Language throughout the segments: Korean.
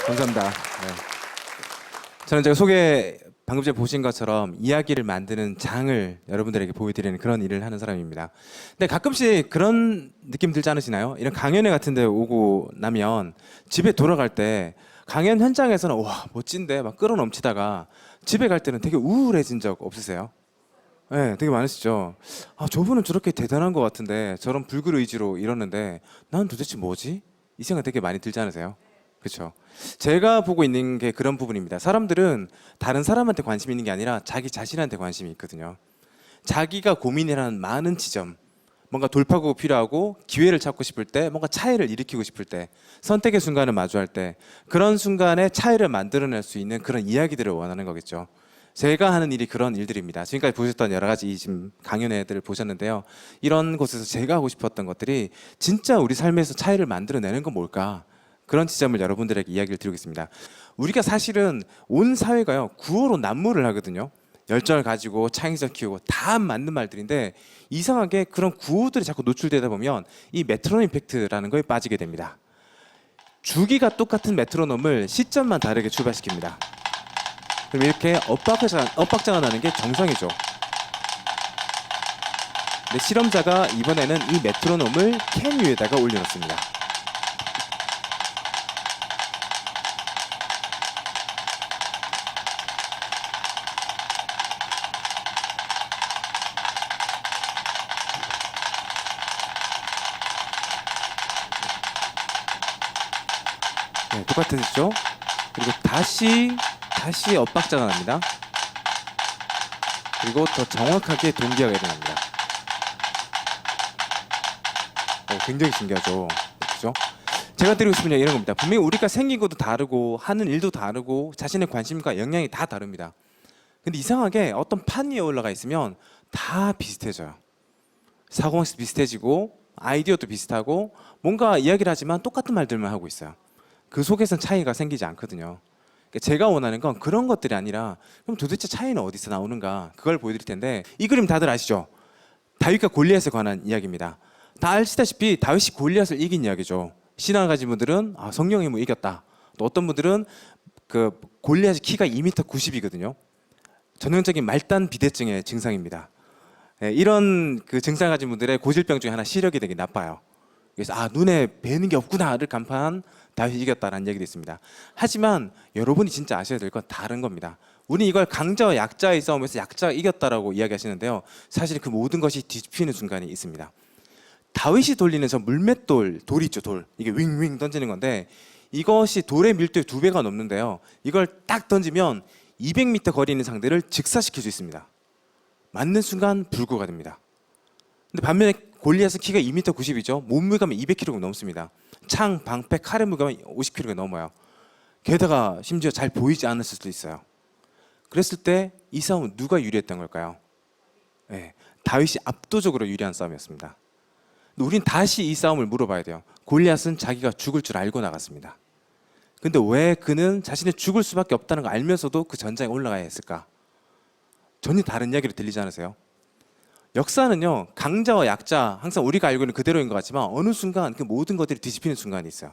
감사합니다. 네. 저는 제가 방금 전에 보신 것처럼 이야기를 만드는 장을 여러분들에게 보여드리는 그런 일을 하는 사람입니다. 근데 가끔씩 그런 느낌 들지 않으시나요? 이런 강연회 같은 데 오고 나면 집에 돌아갈 때 강연 현장에서는 와 멋진데 막 끌어넘치다가 집에 갈 때는 되게 우울해진 적 없으세요? 네, 되게 많으시죠. 아, 저분은 저렇게 대단한 것 같은데 저런 불굴의지로 이러는데 난 도대체 뭐지? 이 생각 되게 많이 들지 않으세요? 그렇죠. 제가 보고 있는 게 그런 부분입니다. 사람들은 다른 사람한테 관심이 있는 게 아니라 자기 자신한테 관심이 있거든요. 자기가 고민이라는 많은 지점, 뭔가 돌파구가 필요하고 기회를 찾고 싶을 때, 뭔가 차이를 일으키고 싶을 때, 선택의 순간을 마주할 때 그런 순간에 차이를 만들어낼 수 있는 그런 이야기들을 원하는 거겠죠. 제가 하는 일이 그런 일들입니다. 지금까지 보셨던 여러 가지 지금 강연회들을 보셨는데요. 이런 곳에서 제가 하고 싶었던 것들이 진짜 우리 삶에서 차이를 만들어내는 건 뭘까? 그런 지점을 여러분들에게 이야기를 드리겠습니다. 우리가 사실은 온 사회가요 구호로 난무를 하거든요. 열정을 가지고 창의성 키우고 다 맞는 말들인데 이상하게 그런 구호들이 자꾸 노출되다 보면 이 메트로놈 이펙트라는 거에 빠지게 됩니다. 주기가 똑같은 메트로놈을 시점만 다르게 출발시킵니다. 그럼 이렇게 엇박자가 나는 게 정상이죠. 근데 실험자가 이번에는 이 메트로놈을 캔 위에다가 올려놓습니다. 네, 똑같으시죠? 그리고 다시 엇박자가 납니다. 그리고 더 정확하게 동기화가 일어납니다. 굉장히 신기하죠. 그렇죠? 제가 드리고 싶은 얘기 이런 겁니다. 분명히 우리가 생긴 것도 다르고 하는 일도 다르고 자신의 관심과 역량이 다 다릅니다. 근데 이상하게 어떤 판 위에 올라가 있으면 다 비슷해져요. 사고방식 비슷해지고 아이디어도 비슷하고 뭔가 이야기를 하지만 똑같은 말들만 하고 있어요. 그 속에선 차이가 생기지 않거든요. 그러니까 제가 원하는 건 그런 것들이 아니라 그럼 도대체 차이는 어디서 나오는가 그걸 보여드릴 텐데 이 그림 다들 아시죠? 다윗과 골리앗에 관한 이야기입니다. 다 아시다시피 다윗이 골리앗을 이긴 이야기죠. 신앙을 가진 분들은 성령의 힘으로 이겼다. 또 어떤 분들은 그 골리앗의 키가 2m 90이거든요. 전형적인 말단 비대증의 증상입니다. 네, 이런 그 증상을 가진 분들의 고질병 중에 하나 시력이 되게 나빠요. 그래서 눈에 뵈는 게 없구나를 간파한 다윗이 이겼다라는 얘기도 있습니다. 하지만 여러분이 진짜 아셔야 될 건 다른 겁니다. 우리 이걸 강자와 약자의 싸움에서 약자가 이겼다라고 이야기하시는데요. 사실 그 모든 것이 뒤집히는 순간이 있습니다. 다윗이 돌리는 저 물맷돌, 돌 있죠, 돌. 이게 윙윙 던지는 건데 이것이 돌의 밀도의 2배가 넘는데요. 이걸 딱 던지면 200m 거리 있는 상대를 즉사시킬 수 있습니다. 맞는 순간 불구가 됩니다. 근데 반면에 골리앗은 키가 2m 90이죠. 몸무게가 200kg 넘습니다. 창, 방패, 칼의 무게가 50kg가 넘어요. 게다가 심지어 잘 보이지 않았을 수도 있어요. 그랬을 때 이 싸움은 누가 유리했던 걸까요? 네, 다윗이 압도적으로 유리한 싸움이었습니다. 근데 우린 다시 이 싸움을 물어봐야 돼요. 골리앗은 자기가 죽을 줄 알고 나갔습니다. 근데 왜 그는 자신이 죽을 수밖에 없다는 걸 알면서도 그 전장에 올라가야 했을까? 전혀 다른 이야기로 들리지 않으세요? 역사는요 강자와 약자 항상 우리가 알고 있는 그대로인 것 같지만 어느 순간 그 모든 것들이 뒤집히는 순간이 있어요.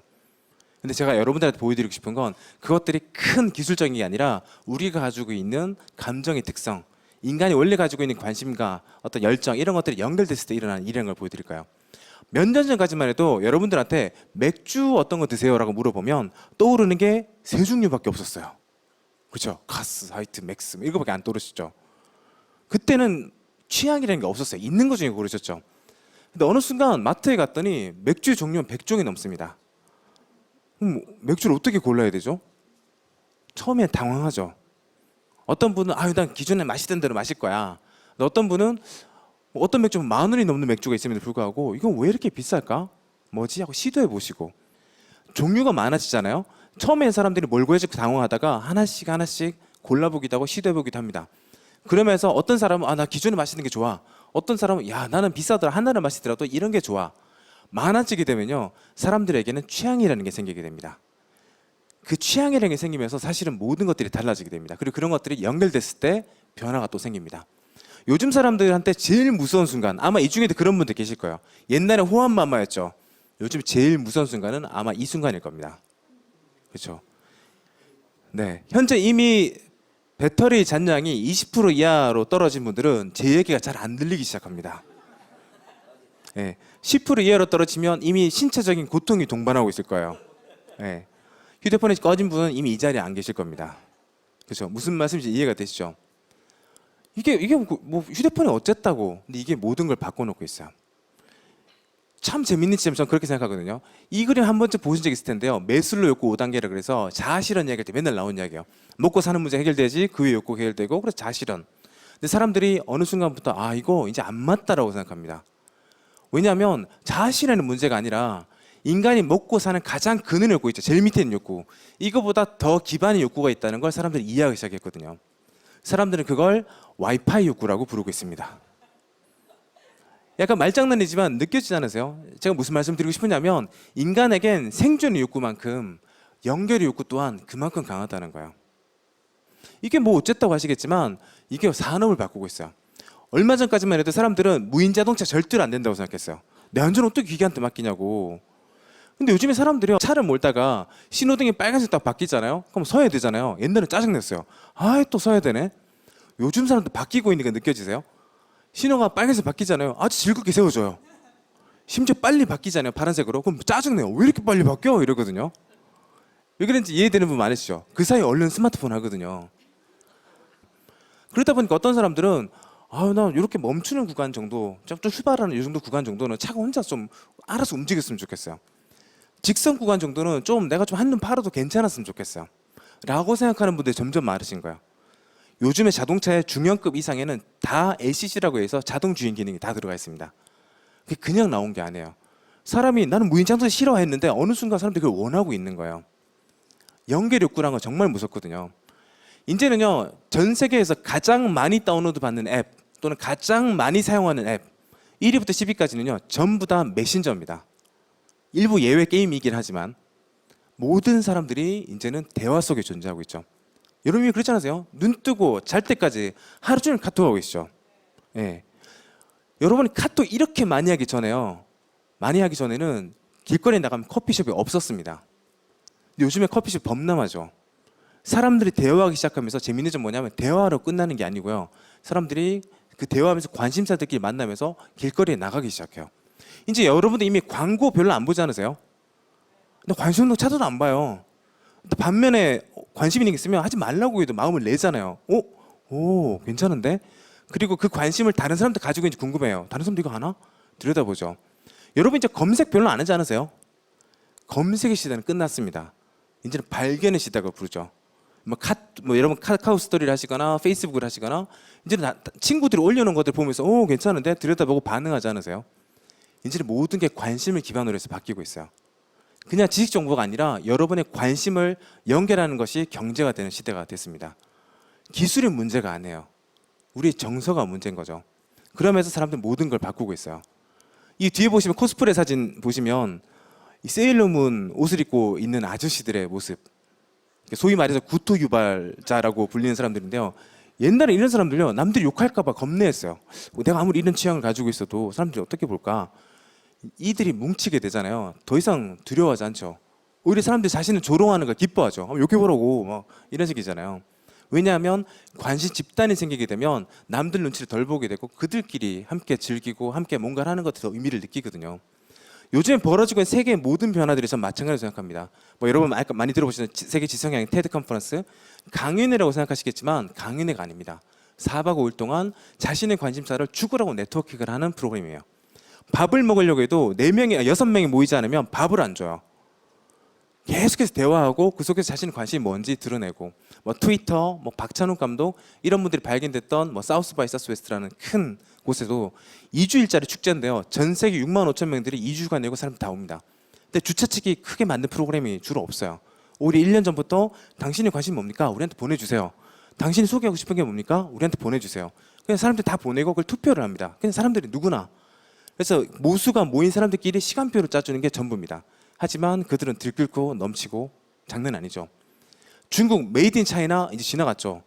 근데 제가 여러분들한테 보여드리고 싶은 건 그것들이 큰 기술적인 게 아니라 우리가 가지고 있는 감정의 특성, 인간이 원래 가지고 있는 관심과 어떤 열정 이런 것들이 연결됐을 때 일어나는 이런 걸 보여드릴까요? 몇 년 전까지만 해도 여러분들한테 맥주 어떤 거 드세요? 라고 물어보면 떠오르는 게 세 종류밖에 없었어요. 그렇죠? 가스, 화이트, 맥스 이거밖에 안 떠오르시죠? 그때는 취향이라는 게 없었어요. 있는 것 중에 고르셨죠. 근데 어느 순간 마트에 갔더니 맥주의 종류는 100종이 넘습니다. 맥주를 어떻게 골라야 되죠? 처음엔 당황하죠. 어떤 분은 난 기존에 마시던 대로 마실 거야. 근데 어떤 분은 어떤 맥주는 10,000원이 넘는 맥주가 있음에도 불구하고 이건 왜 이렇게 비쌀까? 뭐지? 하고 시도해 보시고 종류가 많아지잖아요. 처음엔 사람들이 뭘 구해줄까 당황하다가 하나씩 골라보기도 하고 시도해보기도 합니다. 그러면서 어떤 사람은 나 기존에 마시는 게 좋아. 어떤 사람은 나는 비싸더라 하나를 마시더라도 이런 게 좋아. 많아지게 되면요 사람들에게는 취향이라는 게 생기게 됩니다. 그 취향이라는 게 생기면서 사실은 모든 것들이 달라지게 됩니다. 그리고 그런 것들이 연결됐을 때 변화가 또 생깁니다. 요즘 사람들한테 제일 무서운 순간 아마 이 중에도 그런 분들 계실 거예요. 옛날에 호환마마였죠. 요즘 제일 무서운 순간은 아마 이 순간일 겁니다. 그렇죠? 네, 현재 이미 배터리 잔량이 20% 이하로 떨어진 분들은 제 얘기가 잘 안 들리기 시작합니다. 네, 10% 이하로 떨어지면 이미 신체적인 고통이 동반하고 있을 거예요. 네, 휴대폰이 꺼진 분은 이미 이 자리에 안 계실 겁니다. 그렇죠? 무슨 말씀인지 이해가 되시죠? 이게 뭐 휴대폰이 어쨌다고? 근데 이게 모든 걸 바꿔놓고 있어요. 참 재밌는 지점 저는 그렇게 생각하거든요. 이 그림 한 번쯤 보신 적 있을 텐데요. 매슬로 욕구 5단계라 그래서 자아실현 이야기할 때 맨날 나오는 이야기예요. 먹고 사는 문제 해결되지 그 외 욕구 해결되고 그래서 자아실현. 근데 사람들이 어느 순간부터 아 이거 이제 안 맞다라고 생각합니다. 왜냐하면 자아실현의 문제가 아니라 인간이 먹고 사는 가장 근원의 욕구 있죠. 제일 밑에 있는 욕구. 이거보다 더 기반의 욕구가 있다는 걸 사람들이 이해하기 시작했거든요. 사람들은 그걸 와이파이 욕구라고 부르고 있습니다. 약간 말장난이지만 느껴지지 않으세요? 제가 무슨 말씀 드리고 싶으냐면 인간에겐 생존의 욕구만큼 연결의 욕구 또한 그만큼 강하다는 거예요. 이게 뭐 어쨌다고 하시겠지만 이게 산업을 바꾸고 있어요. 얼마 전까지만 해도 사람들은 무인 자동차 절대로 안 된다고 생각했어요. 내 안전 어떻게 기계한테 맡기냐고. 근데 요즘에 사람들이 차를 몰다가 신호등이 빨간색 딱 바뀌잖아요. 그럼 서야 되잖아요. 옛날에 짜증냈어요. 아, 또 서야 되네. 요즘 사람들 바뀌고 있는 게 느껴지세요? 신호가 빨간색 바뀌잖아요. 아주 즐겁게 세워줘요. 심지어 빨리 바뀌잖아요. 파란색으로. 그럼 짜증내요. 왜 이렇게 빨리 바뀌어? 이러거든요. 왜 그런지 이해되는 분 많으시죠? 그 사이에 얼른 스마트폰 하거든요. 그러다 보니까 어떤 사람들은 나 이렇게 멈추는 구간 정도, 좀 출발하는 이 정도 구간 정도는 차가 혼자 좀 알아서 움직였으면 좋겠어요. 직선 구간 정도는 좀 내가 좀 한눈 팔아도 괜찮았으면 좋겠어요. 라고 생각하는 분들이 점점 많으신 거예요. 요즘에 자동차의 중형급 이상에는 다 ACC라고 해서 자동 주행 기능이 다 들어가 있습니다. 그게 그냥 나온 게 아니에요. 사람이 나는 무인 자동차 싫어했는데 어느 순간 사람들이 그걸 원하고 있는 거예요. 연결 욕구라는 건 정말 무섭거든요. 이제는요, 전 세계에서 가장 많이 다운로드 받는 앱 또는 가장 많이 사용하는 앱 1위부터 10위까지는요 전부 다 메신저입니다. 일부 예외 게임이긴 하지만 모든 사람들이 이제는 대화 속에 존재하고 있죠. 여러분이 그렇지 않으세요? 눈 뜨고 잘 때까지 하루 종일 카톡하고 계시죠. 예. 여러분이 카톡 이렇게 많이 하기 전에는 길거리에 나가면 커피숍이 없었습니다. 근데 요즘에 커피숍 범람하죠. 사람들이 대화하기 시작하면서 재밌는 점 뭐냐면 대화로 끝나는 게 아니고요. 사람들이 그 대화하면서 관심사들끼리 만나면서 길거리에 나가기 시작해요. 이제 여러분들 이미 광고 별로 안 보지 않으세요? 근데 관심 없는 거 찾아도 안 봐요. 반면에 관심 있는 게 있으면 하지 말라고 해도 마음을 내잖아요. 오, 괜찮은데? 그리고 그 관심을 다른 사람들 가지고 있는지 궁금해요. 다른 사람도 이거 하나? 들여다보죠. 여러분 이제 검색 별로 안 하지 않으세요? 검색의 시대는 끝났습니다. 이제는 발견의 시대라고 부르죠. 여러분 카카오 스토리를 하시거나 페이스북을 하시거나 이제는 친구들이 올려놓은 것들 보면서 괜찮은데? 들여다보고 반응하지 않으세요? 이제는 모든 게 관심을 기반으로 해서 바뀌고 있어요. 그냥 지식 정보가 아니라 여러분의 관심을 연결하는 것이 경제가 되는 시대가 됐습니다. 기술의 문제가 아니에요. 우리의 정서가 문제인 거죠. 그러면서 사람들은 모든 걸 바꾸고 있어요. 이 뒤에 보시면 코스프레 사진 보시면 이 세일러문 옷을 입고 있는 아저씨들의 모습, 소위 말해서 구토 유발자라고 불리는 사람들인데요. 옛날에 이런 사람들요, 남들이 욕할까 봐 겁내했어요. 내가 아무리 이런 취향을 가지고 있어도 사람들이 어떻게 볼까? 이들이 뭉치게 되잖아요. 더 이상 두려워하지 않죠. 오히려 사람들이 자신을 조롱하는 걸 기뻐하죠. 욕해보라고 이런 식이잖아요. 왜냐하면 관심 집단이 생기게 되면 남들 눈치를 덜 보게 되고 그들끼리 함께 즐기고 함께 뭔가를 하는 것에 더 의미를 느끼거든요. 요즘 벌어지고 있는 세계의 모든 변화들이 전 마찬가지로 생각합니다. 여러분 많이 들어보시는 세계 지성향 테드 컨퍼런스, 강연회라고 생각하시겠지만 강연회가 아닙니다. 4박 5일 동안 자신의 관심사를 죽으라고 네트워킹을 하는 프로그램이에요. 밥을 먹으려고 해도 4명이, 6명이 모이지 않으면 밥을 안 줘요. 계속해서 대화하고 그 속에서 자신의 관심이 뭔지 드러내고 트위터, 박찬욱 감독 이런 분들이 발견됐던 사우스 바이 사우스웨스트라는 큰 곳에도 2주일짜리 축제인데요. 전 세계 6만 5천 명들이 2주간 내고 사람들 다 옵니다. 근데 주최 측이 크게 만든 프로그램이 주로 없어요. 오히려 1년 전부터 당신의 관심이 뭡니까? 우리한테 보내주세요. 당신이 소개하고 싶은 게 뭡니까? 우리한테 보내주세요. 그냥 사람들 다 보내고 그걸 투표를 합니다. 그냥 사람들이 누구나. 그래서 모수가 모인 사람들끼리 시간표를 짜주는 게 전부입니다. 하지만 그들은 들끓고 넘치고 장난 아니죠. 중국 메이드 인 차이나 이제 지나갔죠.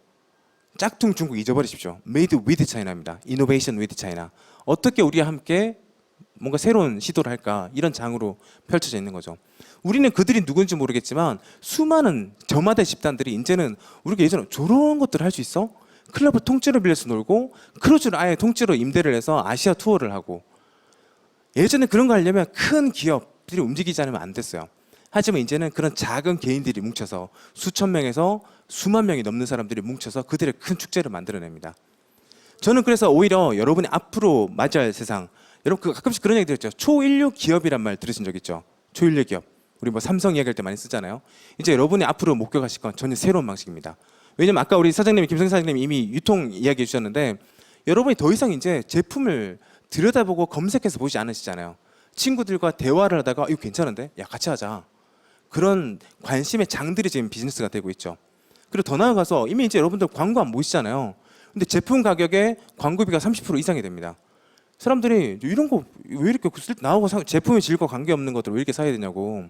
짝퉁 중국 잊어버리십시오. 메이드 위드 차이나입니다. 이노베이션 위드 차이나. 어떻게 우리와 함께 뭔가 새로운 시도를 할까 이런 장으로 펼쳐져 있는 거죠. 우리는 그들이 누군지 모르겠지만 수많은 저마다 집단들이 이제는 우리가 예전에 저런 것들을 할 수 있어? 클럽을 통째로 빌려서 놀고 크루즈를 아예 통째로 임대를 해서 아시아 투어를 하고 예전에 그런 거 하려면 큰 기업들이 움직이지 않으면 안 됐어요. 하지만 이제는 그런 작은 개인들이 뭉쳐서 수천 명에서 수만 명이 넘는 사람들이 뭉쳐서 그들의 큰 축제를 만들어냅니다. 저는 그래서 오히려 여러분이 앞으로 맞이할 세상, 여러분 가끔씩 그런 얘기 들었죠. 초인류 기업이란 말 들으신 적 있죠? 초인류 기업. 우리 뭐 삼성 이야기할 때 많이 쓰잖아요. 이제 여러분이 앞으로 목격하실 건 전혀 새로운 방식입니다. 왜냐면 아까 우리 사장님이 김성희 사장님이 이미 유통 이야기해 주셨는데 여러분이 더 이상 이제 제품을 들여다보고 검색해서 보지 않으시잖아요. 친구들과 대화를 하다가 이거 괜찮은데? 야 같이 하자. 그런 관심의 장들이 지금 비즈니스가 되고 있죠. 그리고 더 나아가서 이미 이제 여러분들 광고 안 보시잖아요. 근데 제품 가격에 광고비가 30% 이상이 됩니다. 사람들이 이런 거 왜 이렇게 나오고 제품의 질과 관계없는 것들 왜 이렇게 사야 되냐고.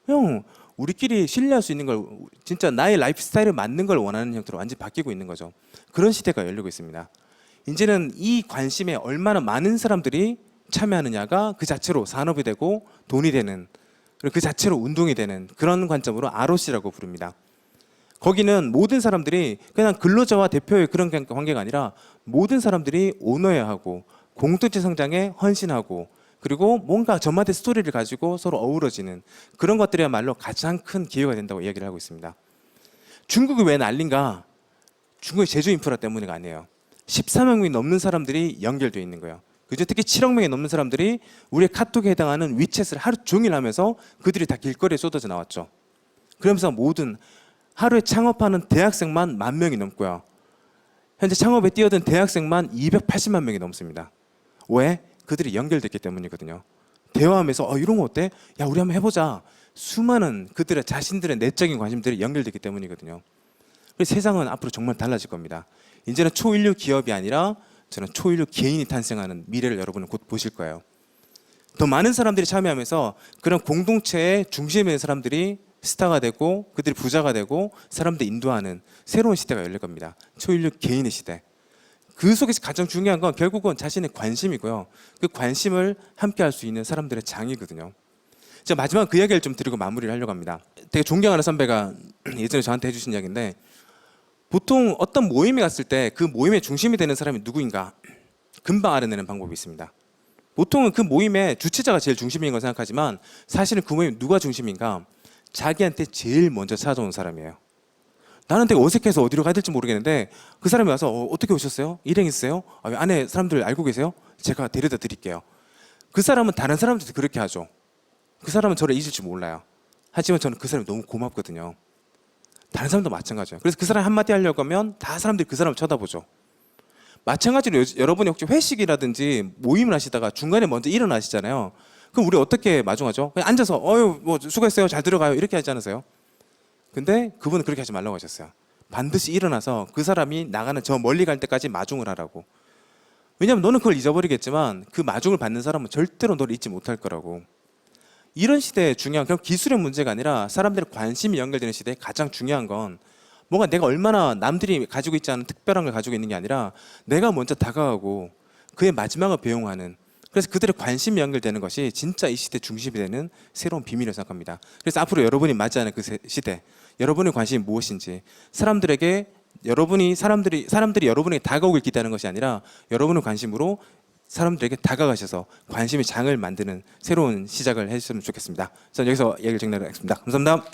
형 우리끼리 신뢰할 수 있는 걸 진짜 나의 라이프 스타일에 맞는 걸 원하는 형태로 완전히 바뀌고 있는 거죠. 그런 시대가 열리고 있습니다. 이제는 이 관심에 얼마나 많은 사람들이 참여하느냐가 그 자체로 산업이 되고 돈이 되는 그리고 그 자체로 운동이 되는 그런 관점으로 ROC라고 부릅니다. 거기는 모든 사람들이 그냥 근로자와 대표의 그런 관계가 아니라 모든 사람들이 오너여야 하고 공동체 성장에 헌신하고 그리고 뭔가 저마다의 스토리를 가지고 서로 어우러지는 그런 것들이야말로 가장 큰 기회가 된다고 이야기를 하고 있습니다. 중국이 왜 난린가? 중국의 제조 인프라 때문이가 아니에요. 14만 명이 넘는 사람들이 연결되어 있는 거예요. 그중 특히 7억 명이 넘는 사람들이 우리의 카톡에 해당하는 위챗을 하루 종일 하면서 그들이 다 길거리에 쏟아져 나왔죠. 그러면서 모든 하루에 창업하는 대학생만 10,000명이 넘고요. 현재 창업에 뛰어든 대학생만 280만 명이 넘습니다. 왜? 그들이 연결됐기 때문이거든요. 대화하면서 이런 거 어때? 야 우리 한번 해보자. 수많은 그들의 자신들의 내적인 관심들이 연결됐기 때문이거든요. 그래서 세상은 앞으로 정말 달라질 겁니다. 이제는 초인류 기업이 아니라 저는 초인류 개인이 탄생하는 미래를 여러분은 곧 보실 거예요. 더 많은 사람들이 참여하면서 그런 공동체의 중심에 있는 사람들이 스타가 되고 그들이 부자가 되고 사람들 인도하는 새로운 시대가 열릴 겁니다. 초인류 개인의 시대. 그 속에서 가장 중요한 건 결국은 자신의 관심이고요. 그 관심을 함께 할 수 있는 사람들의 장이거든요. 제가 마지막 그 이야기를 좀 드리고 마무리를 하려고 합니다. 되게 존경하는 선배가 예전에 저한테 해주신 이야기인데 보통 어떤 모임에 갔을 때 그 모임의 중심이 되는 사람이 누구인가 금방 알아내는 방법이 있습니다. 보통은 그 모임의 주최자가 제일 중심인 걸 생각하지만 사실은 그 모임 누가 중심인가 자기한테 제일 먼저 찾아온 사람이에요. 나는 되게 어색해서 어디로 가야 될지 모르겠는데 그 사람이 와서 어떻게 오셨어요? 일행 있어요? 안에 사람들 알고 계세요? 제가 데려다 드릴게요. 그 사람은 다른 사람들한테 그렇게 하죠. 그 사람은 저를 잊을 줄 몰라요. 하지만 저는 그 사람이 너무 고맙거든요. 다른 사람도 마찬가지예요. 그래서 그 사람이 한마디 하려고 하면 다 사람들이 그 사람을 쳐다보죠. 마찬가지로 여러분이 혹시 회식이라든지 모임을 하시다가 중간에 먼저 일어나시잖아요. 그럼 우리 어떻게 마중하죠? 그냥 앉아서 뭐 수고했어요. 잘 들어가요. 이렇게 하지 않으세요? 근데 그분은 그렇게 하지 말라고 하셨어요. 반드시 일어나서 그 사람이 나가는 저 멀리 갈 때까지 마중을 하라고. 왜냐하면 너는 그걸 잊어버리겠지만 그 마중을 받는 사람은 절대로 너를 잊지 못할 거라고. 이런 시대에 중요한 그런 기술의 문제가 아니라 사람들의 관심이 연결되는 시대에 가장 중요한 건 뭔가 내가 얼마나 남들이 가지고 있지 않은 특별한 걸 가지고 있는 게 아니라 내가 먼저 다가가고 그의 마지막을 배웅하는 그래서 그들의 관심이 연결되는 것이 진짜 이 시대 중심이 되는 새로운 비밀이라고 생각합니다. 그래서 앞으로 여러분이 맞이하는 그 시대 여러분의 관심이 무엇인지 사람들이 여러분에게 다가오길 기대하는 것이 아니라 여러분의 관심으로 사람들에게 다가가셔서 관심의 장을 만드는 새로운 시작을 해주셨으면 좋겠습니다. 저는 여기서 얘기를 정리하겠습니다. 감사합니다.